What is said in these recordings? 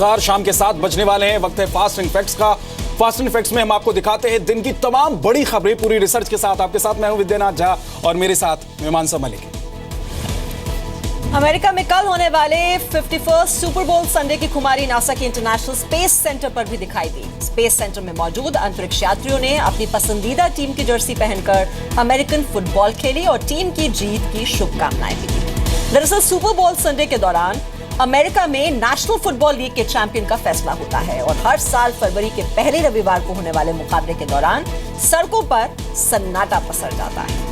नमस्कार, शाम के 7 बजने वाले हैं। वक्त है फास्ट एंड फैक्ट्स का। फास्ट एंड फैक्ट्स में हम आपको दिखाते हैं दिन की तमाम बड़ी खबरें पूरी रिसर्च के साथ। आपके साथ मैं हूं विद्यानाथ झा और मेरे साथ मीमांसा मलिक। अमेरिका में कल होने वाले 51st सुपर बोल संडे की खुमारी नासा के इंटरनेशनल स्पेस सेंटर पर भी दिखाई दी। स्पेस सेंटर में मौजूद अंतरिक्ष यात्रियों ने अपनी पसंदीदा टीम की जर्सी पहनकर अमेरिकन फुटबॉल खेली और टीम की जीत की शुभकामनाएं भी दी। दरअसल सुपर बोल संडे के दौरान अमेरिका में नेशनल फुटबॉल लीग के चैंपियन का फैसला होता है और हर साल फरवरी के पहले रविवार को होने वाले मुकाबले के दौरान सड़कों पर सन्नाटा पसर जाता है।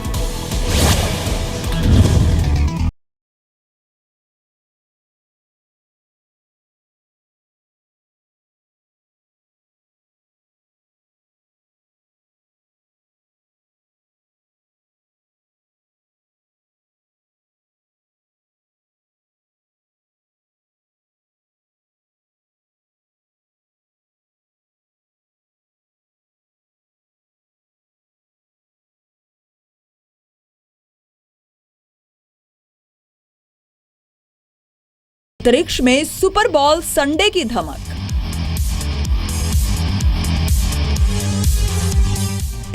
अंतरिक्ष में सुपर बॉल संडे की धमक।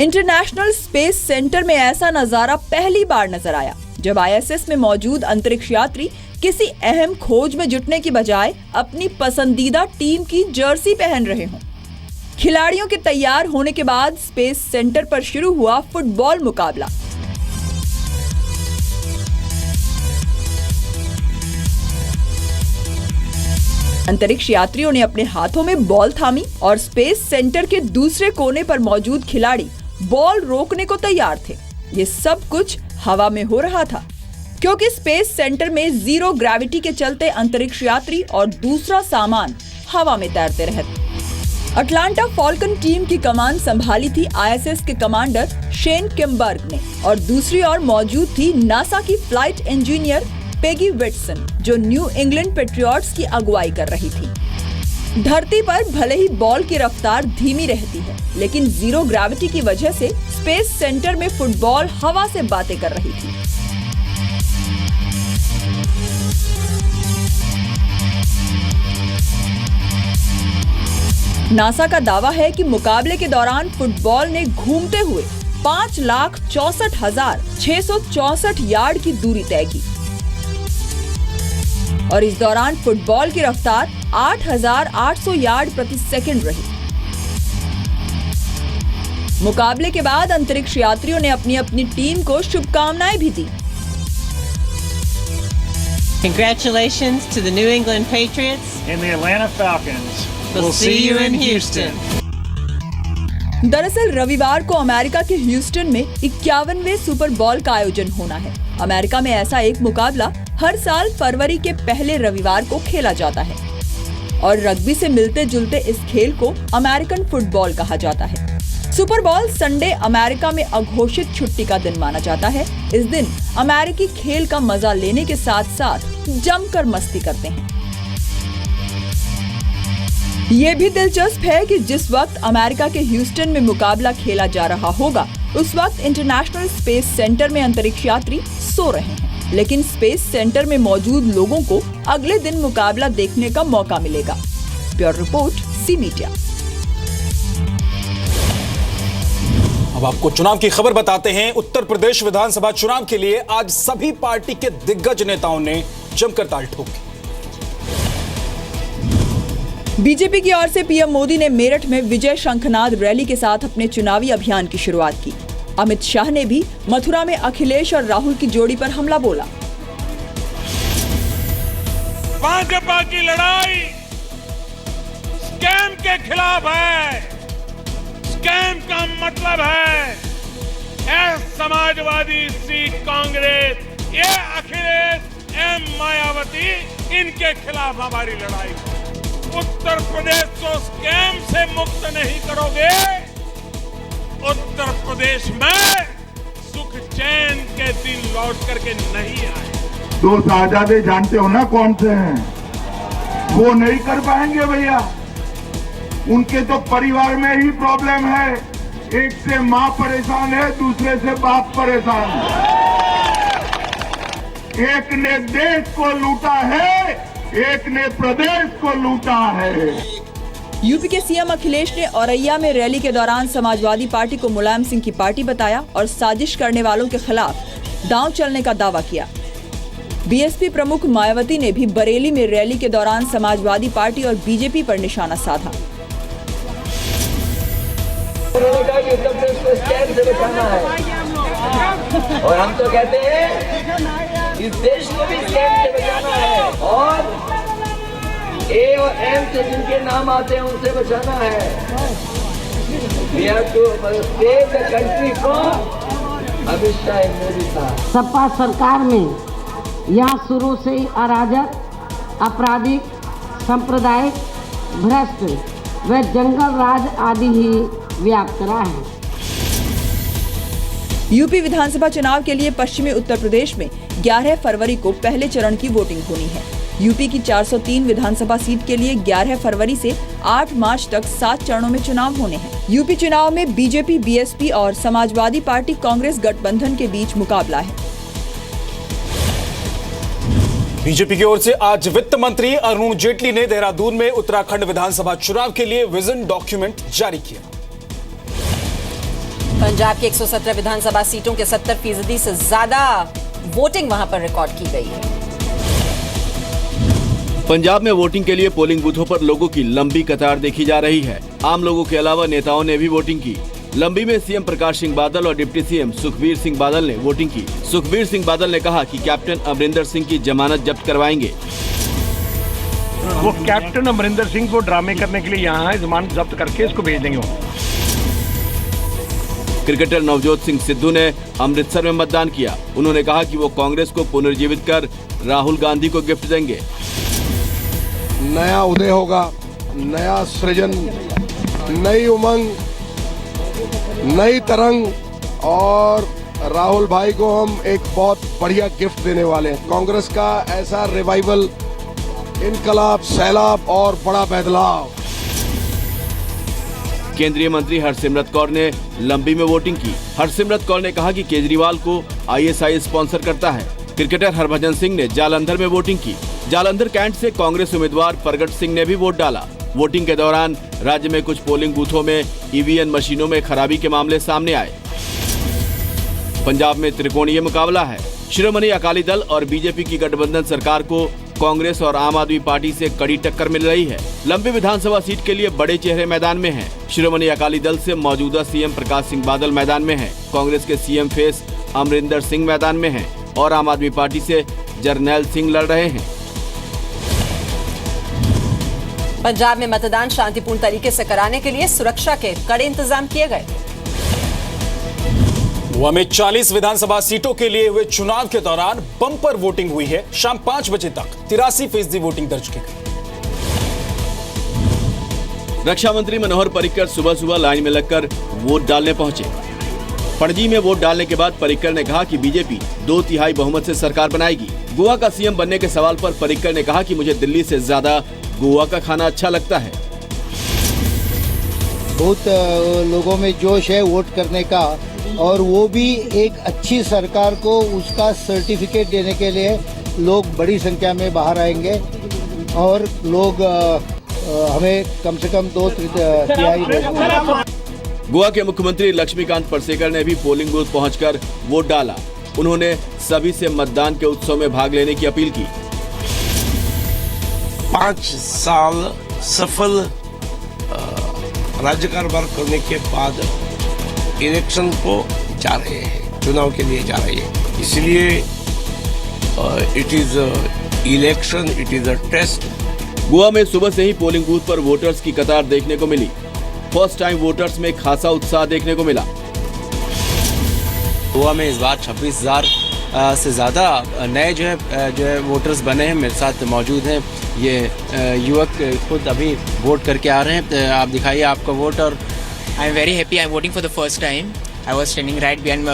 इंटरनेशनल स्पेस सेंटर में ऐसा नजारा पहली बार नजर आया जब आईएसएस में मौजूद अंतरिक्ष यात्री किसी अहम खोज में जुटने की बजाय अपनी पसंदीदा टीम की जर्सी पहन रहे हों। खिलाड़ियों के तैयार होने के बाद स्पेस सेंटर पर शुरू हुआ फुटबॉल मुकाबला। अंतरिक्ष यात्रियों ने अपने हाथों में बॉल थामी और स्पेस सेंटर के दूसरे कोने पर मौजूद खिलाड़ी बॉल रोकने को तैयार थे। ये सब कुछ हवा में हो रहा था क्योंकि स्पेस सेंटर में जीरो ग्रेविटी के चलते अंतरिक्ष यात्री और दूसरा सामान हवा में तैरते रहते। अटलांटा फॉल्कन टीम की कमान संभाली थी आईएसएस के कमांडर शेन किम्बर्ग ने और दूसरी ओर मौजूद थी नासा की फ्लाइट इंजीनियर पेगी विटसन, जो न्यू इंग्लैंड पेट्रियट्स की अगुवाई कर रही थी। धरती पर भले ही बॉल की रफ्तार धीमी रहती है, लेकिन जीरो ग्रेविटी की वजह से स्पेस सेंटर में फुटबॉल हवा से बातें कर रही थी। नासा का दावा है कि मुकाबले के दौरान फुटबॉल ने घूमते हुए 5,64,664 यार्ड की दूरी तय की और इस दौरान फुटबॉल की रफ्तार 8,800 यार्ड प्रति सेकंड रही। मुकाबले के बाद अंतरिक्ष यात्रियों ने अपनी अपनी टीम को शुभकामनाएं भी दी। Congratulations to the New England Patriots and the Atlanta Falcons. We'll see you in Houston. दरअसल रविवार को अमेरिका के ह्यूस्टन में 51वें सुपर बॉल का आयोजन होना है। अमेरिका में ऐसा एक मुकाबला हर साल फरवरी के पहले रविवार को खेला जाता है और रग्बी से मिलते जुलते इस खेल को अमेरिकन फुटबॉल कहा जाता है। सुपर बॉल संडे अमेरिका में अघोषित छुट्टी का दिन माना जाता है। इस दिन अमेरिकी खेल का मजा लेने के साथ साथ जमकर मस्ती करते हैं। ये भी दिलचस्प है कि जिस वक्त अमेरिका के ह्यूस्टन में मुकाबला खेला जा रहा होगा, उस वक्त इंटरनेशनल स्पेस सेंटर में अंतरिक्ष यात्री सो रहे हैं, लेकिन स्पेस सेंटर में मौजूद लोगों को अगले दिन मुकाबला देखने का मौका मिलेगा। Bureau report, C media. अब आपको चुनाव की खबर बताते हैं। उत्तर प्रदेश विधानसभा चुनाव के लिए आज सभी पार्टी के दिग्गज नेताओं ने जमकर ताल ठोकी। बीजेपी की ओर से पीएम मोदी ने मेरठ में विजय शंखनाद रैली के साथ अपने चुनावी अभियान की शुरुआत की। अमित शाह ने भी मथुरा में अखिलेश और राहुल की जोड़ी पर हमला बोला। भाजपा की लड़ाई स्कैम के खिलाफ है। स्कैम का मतलब है समाजवादी, सी कांग्रेस, ये अखिलेश, एम मायावती, इनके खिलाफ हमारी लड़ाई। उत्तर प्रदेश को स्कैम से मुक्त नहीं करोगे, उत्तर प्रदेश में सुख चैन के दिन लौट करके नहीं आए। दो साहबजादे जानते हो ना कौन से हैं? वो नहीं कर पाएंगे भैया। उनके तो परिवार में ही प्रॉब्लम है। एक से मां परेशान है, दूसरे से बाप परेशान है। एक ने देश को लूटा है, एक ने प्रदेश को लूटा है। यूपी के सीएम अखिलेश ने औरैया में रैली के दौरान समाजवादी पार्टी को मुलायम सिंह की पार्टी बताया और साजिश करने वालों के खिलाफ दांव चलने का दावा किया। बीएसपी प्रमुख मायावती ने भी बरेली में रैली के दौरान समाजवादी पार्टी और बीजेपी पर निशाना साधा। उन्होंने कहा कि उत्तर प्रदेश को स्कैम से बचाना है और हम तो कहते हैं इस देश को भी स्कैम से बचाना है और ए और एम से जिनके नाम आते हैं उनसे बचाना है। We have to save the country from Amit Shah and Modi साहब। सपा सरकार में यहाँ शुरू से ही अराजक, आपराधिक, सांप्रदायिक, भ्रष्ट व जंगल राज आदि ही व्याप्त रहा है। यूपी विधानसभा चुनाव के लिए पश्चिमी उत्तर प्रदेश में 11 फरवरी को पहले चरण की वोटिंग होनी है। यूपी की 403 विधानसभा सीट के लिए 11 फरवरी से 8 मार्च तक 7 चरणों में चुनाव होने हैं। यूपी चुनाव में बीजेपी, बीएसपी और समाजवादी पार्टी कांग्रेस गठबंधन के बीच मुकाबला है। बीजेपी की ओर से आज वित्त मंत्री अरुण जेटली ने देहरादून में उत्तराखंड विधानसभा चुनाव के लिए विजन डॉक्यूमेंट जारी किया। पंजाब की 117 विधानसभा सीटों के 70% से ज्यादा वोटिंग वहां पर रिकॉर्ड की गई है। पंजाब में वोटिंग के लिए पोलिंग बूथों पर लोगों की लंबी कतार देखी जा रही है। आम लोगों के अलावा नेताओं ने भी वोटिंग की। लंबी में सीएम प्रकाश सिंह बादल और डिप्टी सीएम सुखबीर सिंह बादल ने वोटिंग की। सुखबीर सिंह बादल ने कहा कि कैप्टन अमरिंदर सिंह की जमानत जब्त करवाएंगे। वो कैप्टन अमरिंदर सिंह को ड्रामे करने के लिए यहाँ है, जमानत जब्त करके इसको भेज देंगे। क्रिकेटर नवजोत सिंह सिद्धू ने अमृतसर में मतदान किया। उन्होंने कहा कि वो कांग्रेस को पुनर्जीवित कर राहुल गांधी को गिफ्ट देंगे। नया उदय होगा, नया सृजन, नई उमंग, नई तरंग और राहुल भाई को हम एक बहुत बढ़िया गिफ्ट देने वाले हैं। कांग्रेस का ऐसा रिवाइवल, इनकलाब, सैलाब और बड़ा बदलाव। केंद्रीय मंत्री हरसिमरत कौर ने लंबी में वोटिंग की। हरसिमरत कौर ने कहा कि केजरीवाल को आईएसआई स्पॉन्सर करता है। क्रिकेटर हरभजन सिंह ने जालंधर में वोटिंग की। जालंधर कैंट से कांग्रेस उम्मीदवार प्रगट सिंह ने भी वोट डाला। वोटिंग के दौरान राज्य में कुछ पोलिंग बूथों में ईवीएम मशीनों में खराबी के मामले सामने आए। पंजाब में त्रिकोणीय मुकाबला है। शिरोमणि अकाली दल और बीजेपी की गठबंधन सरकार को कांग्रेस और आम आदमी पार्टी से कड़ी टक्कर मिल रही है। लंबी विधानसभा सीट के लिए बड़े चेहरे मैदान में हैं। शिरोमणि अकाली दल से मौजूदा सीएम प्रकाश सिंह बादल मैदान में हैं। कांग्रेस के सीएम फेस अमरिंदर सिंह मैदान में हैं और आम आदमी पार्टी से जरनैल सिंह लड़ रहे हैं। पंजाब में मतदान शांतिपूर्ण तरीके से कराने के लिए सुरक्षा के कड़े इंतजाम किए गए। गोवा में 40 विधानसभा सीटों के लिए हुए चुनाव के दौरान बम्पर वोटिंग हुई है। शाम 5 बजे तक 83% वोटिंग दर्ज की गई। रक्षा मंत्री मनोहर पर्रिकर सुबह सुबह लाइन में लगकर वोट डालने पहुंचे। पणजी में वोट डालने के बाद पर्रिकर ने कहा कि बीजेपी 2/3 बहुमत से सरकार बनाएगी। गोवा का सीएम बनने के सवाल पर पर्रिकर ने कहा कि मुझे दिल्ली से ज्यादा गोवा का खाना अच्छा लगता है। बहुत लोगों में जोश है वोट करने का और वो भी एक अच्छी सरकार को उसका सर्टिफिकेट देने के लिए लोग बड़ी संख्या में बाहर आएंगे और लोग हमें कम से कम 2/3 गोवा के मुख्यमंत्री लक्ष्मीकांत पार्सेकर ने भी पोलिंग बूथ पहुंचकर वोट डाला। उन्होंने सभी से मतदान के उत्सव में भाग लेने की अपील की। 5 साल सफल राज्य कारभार करने के बाद इलेक्शन को जा रहे हैं, चुनाव के लिए जा रहे हैं। इसलिए it is election, it is a test. Goa में सुबह से ही पोलिंग बूथ पर वोटर्स की कतार देखने को मिली। फर्स्ट टाइम वोटर्स में खासा उत्साह देखने को मिला। गोवा में इस बार 26,000 से ज़्यादा नए जो है वोटर्स बने हैं, मेरे साथ मौजूद हैं। ये युवक खुद अभी वोट करके आ रहे हैं। आप दिखाइए आपका वोट। और I am very happy. I am voting for the first time. I was standing right behind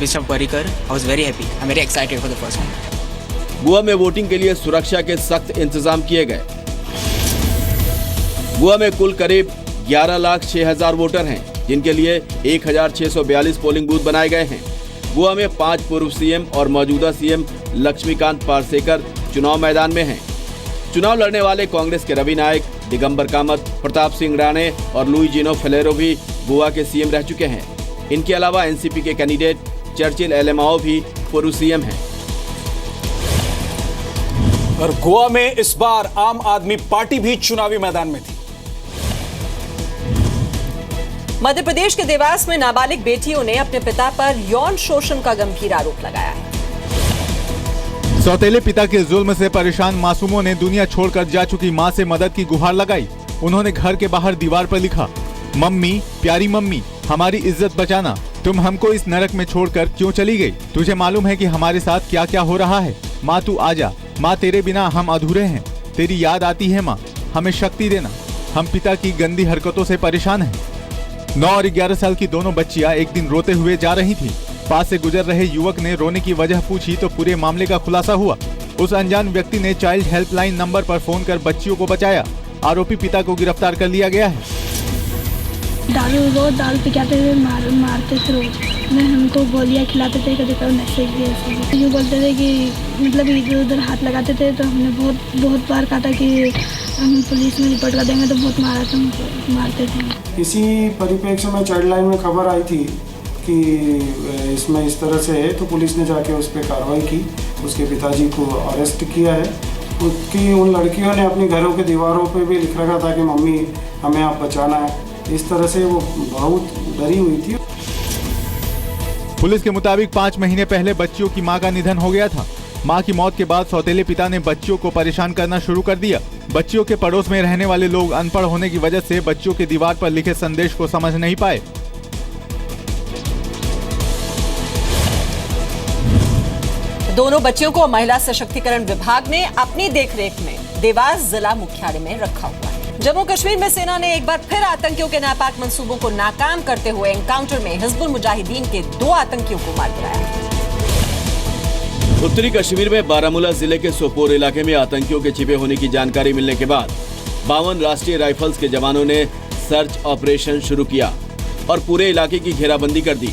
mister Parrikar. I was very happy. I am very excited for the first time. Goa में voting के लिए सुरक्षा के सख्त इंतजाम किए गए। गोवा में कुल करीब 11,06,000 वोटर हैं, जिनके लिए 1,642 पोलिंग बूथ बनाए गए हैं। गोवा में 5 पूर्व सीएम और मौजूदा सीएम लक्ष्मीकांत पार्सेकर चुनाव मैदान में हैं। चुनाव लड़ने वाले कांग्रेस के रवि नायक, दिगंबर कामत, प्रताप सिंह राणे और लुइजिनो फेलेरो भी गोवा के सीएम रह चुके हैं। इनके अलावा एनसीपी के कैंडिडेट चर्चिल एलेमाओ भी पूर्व सीएम हैं। और गोवा में इस बार आम आदमी पार्टी भी चुनावी मैदान में थी। मध्य प्रदेश के देवास में नाबालिग बेटियों ने अपने पिता पर यौन शोषण का गंभीर आरोप लगाया है। सौतेले पिता के जुल्म से परेशान मासूमों ने दुनिया छोड़कर जा चुकी मां से मदद की गुहार लगाई। उन्होंने घर के बाहर दीवार पर लिखा, मम्मी, प्यारी मम्मी, हमारी इज्जत बचाना, तुम हमको इस नरक में छोड़कर क्यों चली गई? तुझे मालूम है कि हमारे साथ क्या क्या हो रहा है? माँ तू आजा, माँ तेरे बिना हम अधूरे हैं, तेरी याद आती है माँ, हमें शक्ति देना, हम पिता की गंदी हरकतों से परेशान हैं। 9 और 11 साल की दोनों बच्चियां एक दिन रोते हुए जा रही थीं। पास से गुजर रहे युवक ने रोने की वजह पूछी तो पूरे मामले का खुलासा हुआ। उस अनजान व्यक्ति ने चाइल्ड हेल्पलाइन नंबर पर फोन कर बच्चियों को बचाया। आरोपी पिता को गिरफ्तार कर लिया गया है। दाल पिलाते थे, मारते थे रोज, मैं हमको गोलियां खिलाते थे, कभी कभी नशे की यूँ बोलते थे कि मतलब इधर उधर हाथ लगाते थे। तो हमने बहुत बार कहा था कि हम पुलिस में रिपोर्ट कर देंगे, तो बहुत मारते थे। इसी परिप्रेक्ष्य में चाइल्ड लाइन में खबर आई थी कि इसमें इस तरह से है, तो पुलिस ने जाके उस पर कार्रवाई की, उसके पिताजी को अरेस्ट किया है। उसकी उन लड़कियों ने अपनी घरों के दीवारों पे भी लिख रखा था कि मम्मी हमें आप बचाना है। इस तरह से वो बहुत डरी हुई थी। पुलिस के मुताबिक 5 महीने पहले बच्चियों की मां का निधन हो गया था। मां की मौत के बाद सौतेले पिता ने बच्चियों को परेशान करना शुरू कर दिया। बच्चियों के पड़ोस में रहने वाले लोग अनपढ़ होने की वजह से बच्चियों के दीवार पर लिखे संदेश को समझ नहीं पाए। दोनों बच्चियों को महिला सशक्तिकरण विभाग ने अपनी देखरेख में देवास जिला मुख्यालय में रखा हुआ है। जम्मू कश्मीर में सेना ने एक बार फिर आतंकियों के नापाक मंसूबों को नाकाम करते हुए एनकाउंटर में हिजबुल मुजाहिदीन के 2 आतंकियों को मार गिराया। उत्तरी कश्मीर में बारामूला जिले के सोपोर इलाके में आतंकियों के छिपे होने की जानकारी मिलने के बाद 52 राष्ट्रीय राइफल्स के जवानों ने सर्च ऑपरेशन शुरू किया और पूरे इलाके की घेराबंदी कर दी।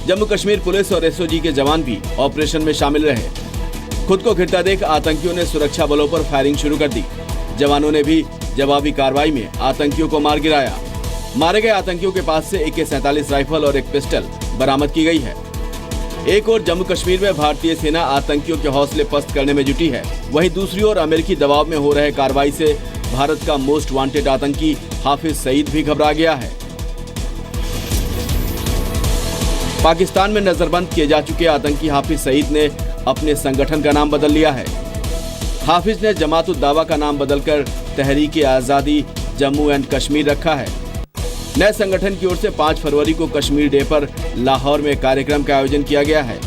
जम्मू कश्मीर पुलिस और एसओजी के जवान भी ऑपरेशन में शामिल रहे। खुद को घिरता देख आतंकियों ने सुरक्षा बलों पर फायरिंग शुरू कर दी। जवानों ने भी जवाबी कार्रवाई में आतंकियों को मार गिराया। मारे गए आतंकियों के पास से AK-47 राइफल और एक पिस्टल बरामद की गई है। एक ओर जम्मू कश्मीर में भारतीय सेना आतंकियों के हौसले पस्त करने में जुटी है, वहीं दूसरी ओर अमेरिकी दबाव में हो रहे कार्रवाई से भारत का मोस्ट वांटेड आतंकी हाफिज सईद भी घबरा गया है। पाकिस्तान में नजरबंद किए जा चुके आतंकी हाफिज सईद ने अपने संगठन का नाम बदल लिया है। हाफिज ने जमात-उद-दावा का नाम बदलकर तहरीक-ए-आजादी जम्मू एंड कश्मीर रखा है। नए संगठन की ओर से 5 फरवरी को कश्मीर डे पर लाहौर में कार्यक्रम का आयोजन किया गया है।